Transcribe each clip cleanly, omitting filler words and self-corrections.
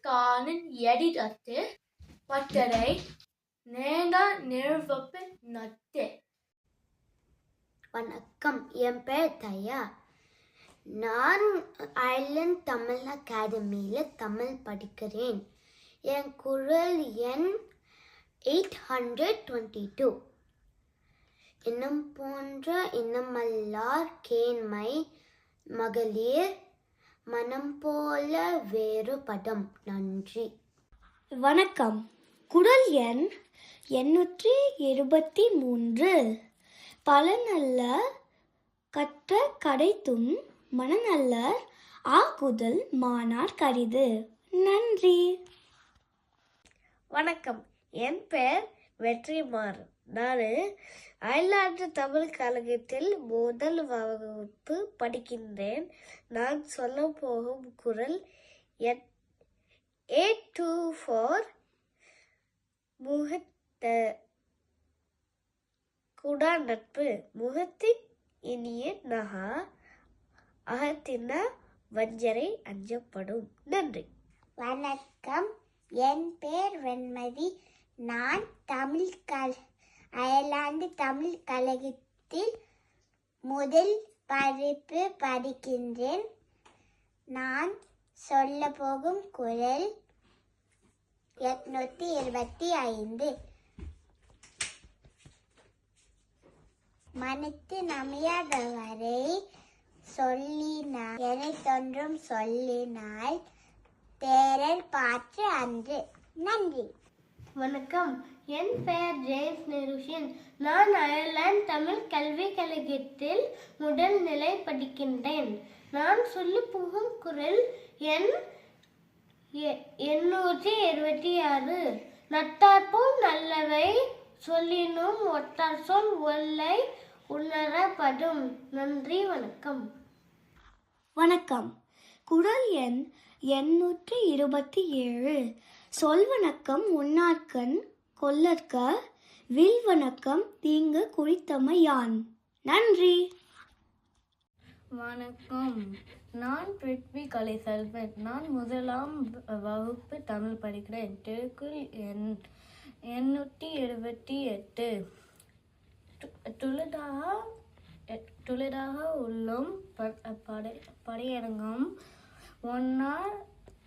காலின் எடிதத்து பட்டறை நேடா நிறுவப்பு நட்டு. வணக்கம், என் பேர் தயா. நான் ஐர்லாந்து தமிழ் அகாடமியில் தமிழ் படிக்கிறேன். என் குரல் எண் 822. இன்னும் போன்ற இன்னமல்லார் கேண்மை மகளிர் மனம் போல வேறுபடும். நன்றி. வணக்கம், குரல் எண் 823. பல நல்ல கற்ற கடைத்தும் மனநல்லர் ஆகுதல் மானார் கரிது. நன்றி. வணக்கம், என் பெயர் வெற்றிமாறன். நான் அயர்லாந்து தமிழ் கழகத்தில் முதல் வகுப்பு படிக்கின்றேன். நான் சொல்ல போகும் குரல் 824. குடா நட்பு முகத்தின் இனிய நகா அகத்தின வஞ்சரை அஞ்சப்படும். நன்றி. வணக்கம், என் பேர் வெண்மதி. நான் அயர்லாந்து தமிழ் கழகத்தில் முதல் படிப்பு படிக்கின்றேன். நான் சொல்ல போகும் குரல் 825. மனத்து நமையாதவரை சொல்லினால் எனத்தொன்றும் சொல்லினால் தேரர் பாற்று அன்று. நன்றி. வணக்கம், என் பெயர் ஜேம்ஸ் நெருஷன். நான் அயர்லாந்து தமிழ் கல்விக் கழகத்தில் முதல் நிலை படிக்கின்றேன். நான் சொல்லி போகும் குரல் எண் 826. நட்டார்போல் நல்லவை சொல்லினும் ஒட்டார் சொல் ஒல்லை உணரப்படும். நன்றி. வணக்கம். வணக்கம், குரல் எண் 827. சொல்வணக்கம் உன்னார்கண் கொல்லற்க வில்வணக்கம் தீங்கு குறித்தமையான். நன்றி. வணக்கம், நான் பிருத்வி கலைசெல்வன். நான் முதலாம் வகுப்பு தமிழ் படிக்கிறேன். திருக்குறள் எண் 878. துளிதாக உள்ளும் படையரங்கம்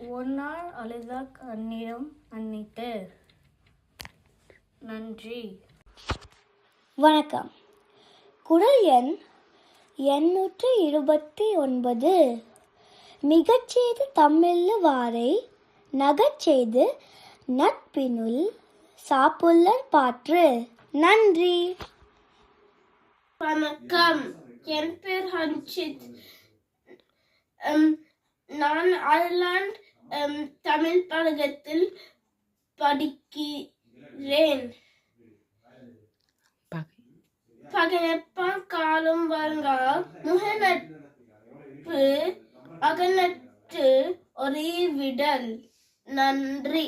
ஒன்னார் அழுதா கண்ணிடம் அன்னிட்டு. நன்றி. வணக்கம், குரல் எண் 829. மிகச்செய்து தம்மில்லு வாரை நகச்செய்து நட்பினுள் சாப்புல்லர் பாற்று. நன்றி. வணக்கம், என் பேர் ஹன்ஷித். நான் அயர்லாந்து தமிழ் கழகத்தில் படிக்கிறேன். பகனப்பா காலம் வருங்கா முகநட்பு அகநட்டு ஒரே விடல். நன்றி.